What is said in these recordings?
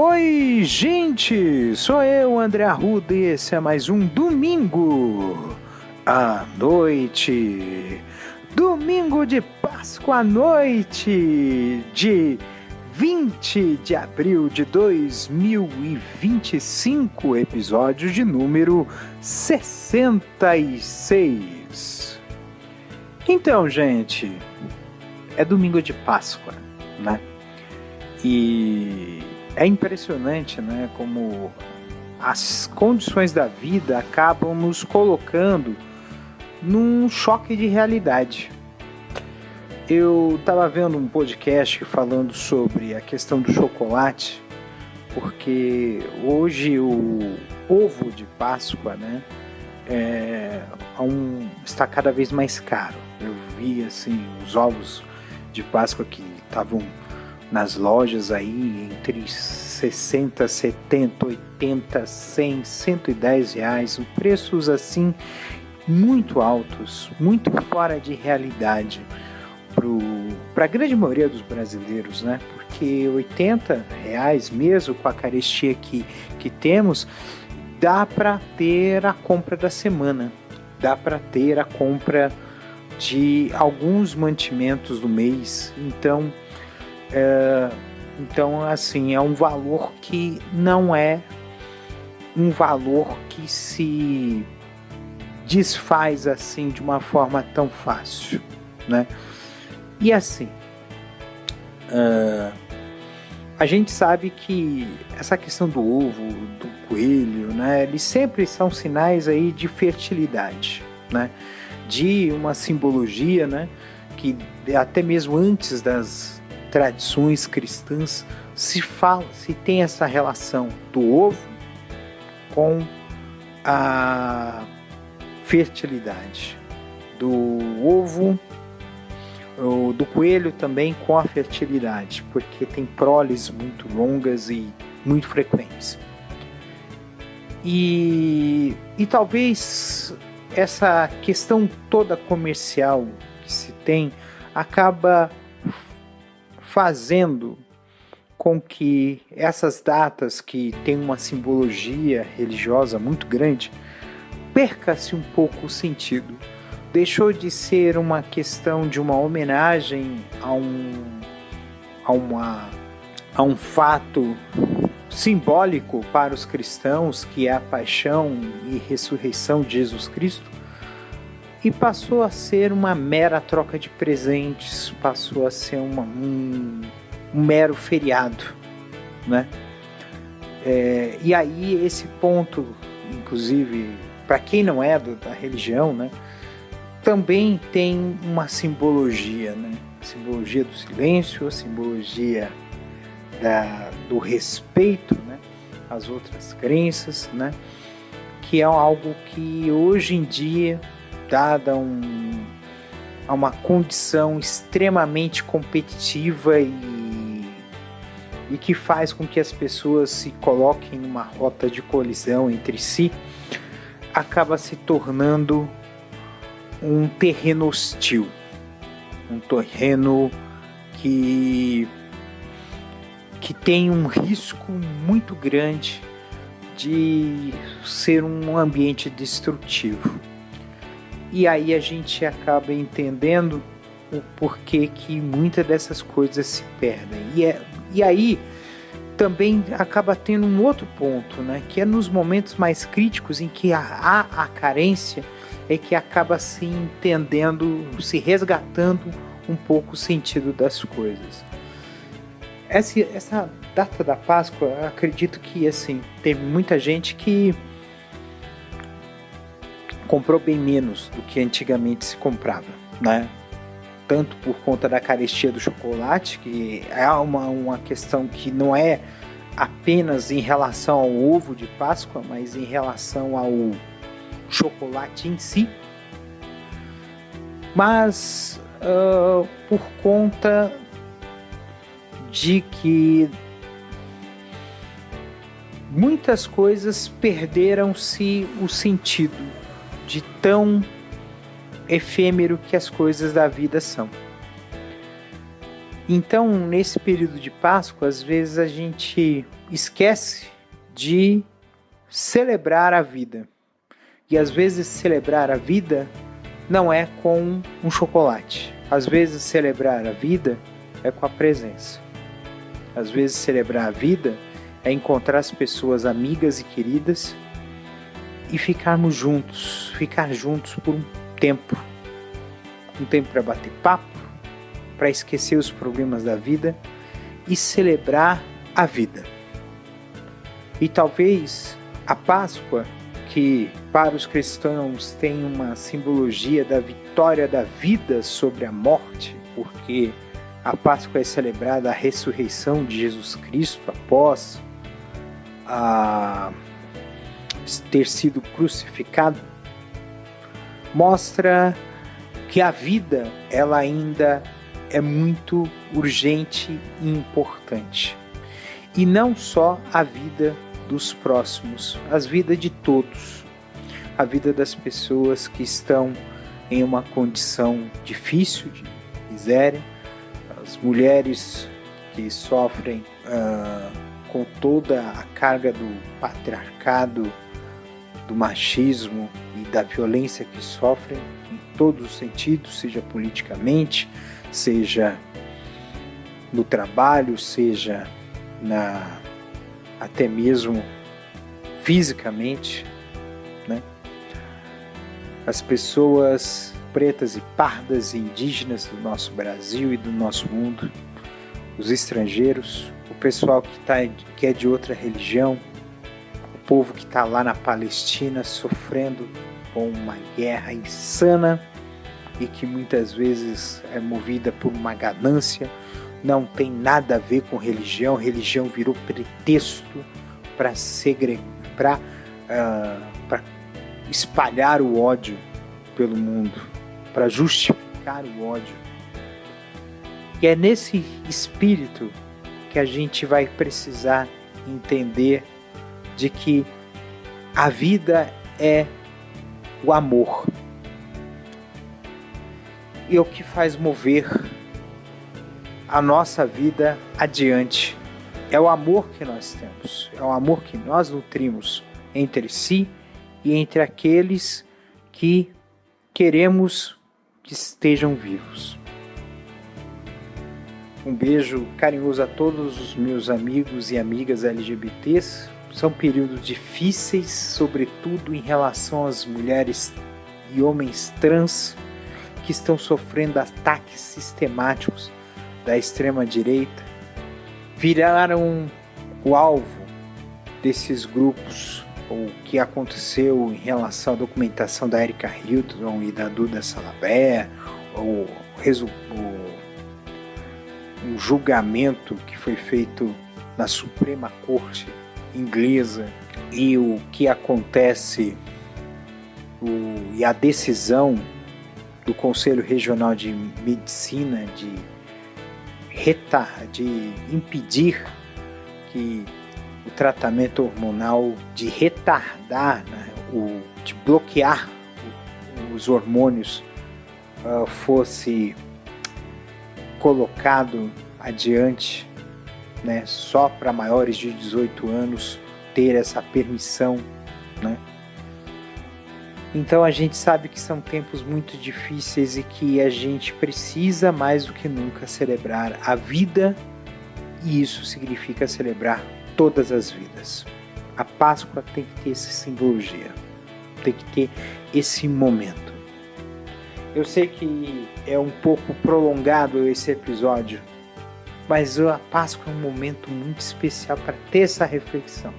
Oi, gente! Sou eu, André Arruda, e esse é mais um Domingo à Noite. Domingo de Páscoa à Noite, de 20 de abril de 2025, episódio de número 66. Então, gente, é domingo de Páscoa, né? E é impressionante, né, como as condições da vida acabam nos colocando num choque de realidade. Eu estava vendo um podcast falando sobre a questão do chocolate, porque hoje o ovo de Páscoa, né, está cada vez mais caro. Eu vi assim os ovos de Páscoa que estavam nas lojas aí entre 60, 70, 80, 100, 110 reais, preços assim muito altos, muito fora de realidade para a grande maioria dos brasileiros, né? Porque 80 reais mesmo com a carestia que temos, dá para ter a compra da semana, dá para ter a compra de alguns mantimentos do mês. Então, assim, é um valor que não é um valor que se desfaz assim de uma forma tão fácil, né? E assim, a gente sabe que essa questão do ovo, do coelho, né? Eles sempre são sinais aí de fertilidade, né? De uma simbologia, né? Que até mesmo antes das tradições cristãs se tem essa relação do ovo com a fertilidade, do ovo, do coelho também com a fertilidade, porque tem proles muito longas e muito frequentes. E talvez essa questão toda comercial que se tem acaba fazendo com que essas datas que têm uma simbologia religiosa muito grande, perca-se um pouco o sentido. Deixou de ser uma questão de uma homenagem a um fato simbólico para os cristãos, que é a paixão e ressurreição de Jesus Cristo, e passou a ser uma mera troca de presentes, passou a ser um mero feriado, né? E aí esse ponto, inclusive, para quem não é da religião, né, também tem uma simbologia, né? A simbologia do silêncio, a simbologia do respeito, né, às outras crenças, né? Que é algo que hoje em dia, dada a uma condição extremamente competitiva e que faz com que as pessoas se coloquem numa rota de colisão entre si, acaba se tornando um terreno hostil, um terreno que tem um risco muito grande de ser um ambiente destrutivo. E aí a gente acaba entendendo o porquê que muitas dessas coisas se perdem. E aí também acaba tendo um outro ponto, né? Que é nos momentos mais críticos em que há a carência, é que acaba se entendendo, se resgatando um pouco o sentido das coisas. Essa data da Páscoa, eu acredito que assim, teve muita gente que comprou bem menos do que antigamente se comprava, né? Tanto por conta da carestia do chocolate, que é uma questão que não é apenas em relação ao ovo de Páscoa, mas em relação ao chocolate em si. Mas por conta de que muitas coisas perderam-se o sentido de tão efêmero que as coisas da vida são. Então, nesse período de Páscoa, às vezes a gente esquece de celebrar a vida. E às vezes celebrar a vida não é com um chocolate. Às vezes celebrar a vida é com a presença. Às vezes celebrar a vida é encontrar as pessoas amigas e queridas e ficar juntos por um tempo para bater papo, para esquecer os problemas da vida e celebrar a vida. E talvez a Páscoa, que para os cristãos tem uma simbologia da vitória da vida sobre a morte, porque a Páscoa é celebrada a ressurreição de Jesus Cristo após ter sido crucificado, mostra que a vida ela ainda é muito urgente e importante. E não só a vida dos próximos, a vida de todos, a vida das pessoas que estão em uma condição difícil, de miséria, as mulheres que sofrem com toda a carga do patriarcado, do machismo e da violência que sofrem em todos os sentidos, seja politicamente, seja no trabalho, seja até mesmo fisicamente, né? As pessoas pretas e pardas e indígenas do nosso Brasil e do nosso mundo, os estrangeiros, o pessoal que é de outra religião, o povo que está lá na Palestina sofrendo com uma guerra insana e que muitas vezes é movida por uma ganância, não tem nada a ver com religião. Religião virou pretexto para espalhar o ódio pelo mundo, para justificar o ódio. E é nesse espírito que a gente vai precisar entender de que a vida é o amor. E é o que faz mover a nossa vida adiante. É o amor que nós temos, é o amor que nós nutrimos entre si e entre aqueles que queremos que estejam vivos. Um beijo carinhoso a todos os meus amigos e amigas LGBTs. São períodos difíceis, sobretudo em relação às mulheres e homens trans que estão sofrendo ataques sistemáticos da extrema-direita, viraram o alvo desses grupos. O que aconteceu em relação à documentação da Erika Hilton e da Duda Salabert, um julgamento que foi feito na Suprema Corte inglesa e o que acontece e a decisão do Conselho Regional de Medicina de impedir que o tratamento hormonal, de retardar, né, de bloquear os hormônios fosse colocado adiante, né, só para maiores de 18 anos ter essa permissão, né? Então a gente sabe que são tempos muito difíceis e que a gente precisa mais do que nunca celebrar a vida, e isso significa celebrar todas as vidas. A Páscoa tem que ter essa simbologia, tem que ter esse momento. Eu sei que é um pouco prolongado esse episódio, mas a Páscoa é um momento muito especial para ter essa reflexão.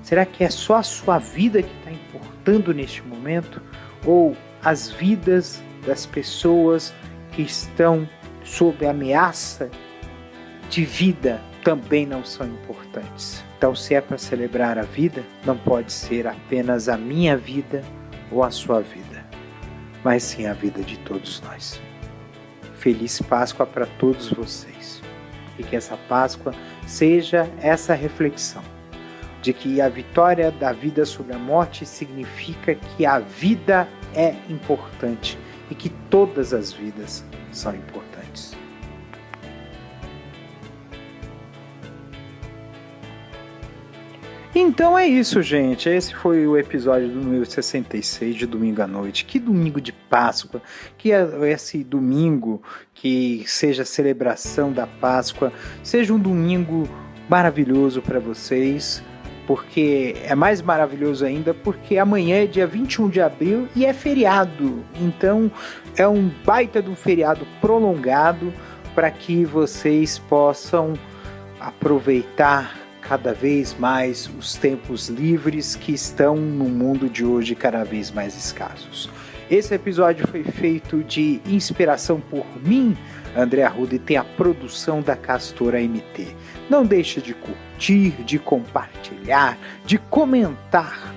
Será que é só a sua vida que está importando neste momento? Ou as vidas das pessoas que estão sob ameaça de vida também não são importantes? Então, se é para celebrar a vida, não pode ser apenas a minha vida ou a sua vida, mas sim a vida de todos nós. Feliz Páscoa para todos vocês. E que essa Páscoa seja essa reflexão de que a vitória da vida sobre a morte significa que a vida é importante e que todas as vidas são importantes. Então é isso, gente. Esse foi o episódio do número 66 de domingo à noite. Que domingo de Páscoa. Que esse domingo que seja a celebração da Páscoa, seja um domingo maravilhoso para vocês. Porque é mais maravilhoso ainda porque amanhã é dia 21 de abril e é feriado. Então é um baita de um feriado prolongado para que vocês possam aproveitar cada vez mais os tempos livres que estão no mundo de hoje cada vez mais escassos. Esse episódio foi feito de inspiração por mim, André Arruda, e tem a produção da Castora MT. Não deixe de curtir, de compartilhar, de comentar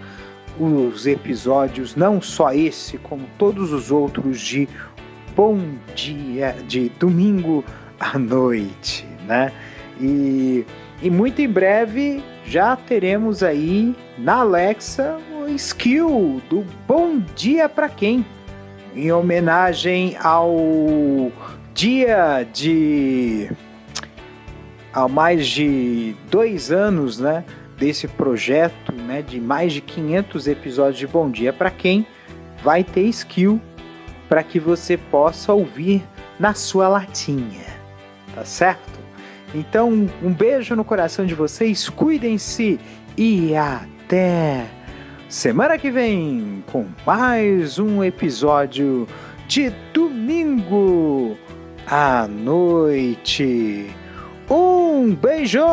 os episódios, não só esse, como todos os outros de Bom Dia, de domingo à noite, né? E muito em breve já teremos aí na Alexa o skill do Bom Dia Pra Quem, em homenagem ao dia de... há mais de 2 anos, né, desse projeto, né, de mais de 500 episódios de Bom Dia Pra Quem, vai ter skill para que você possa ouvir na sua latinha, tá certo? Então, um beijo no coração de vocês, cuidem-se e até semana que vem com mais um episódio de domingo à noite. Um beijo!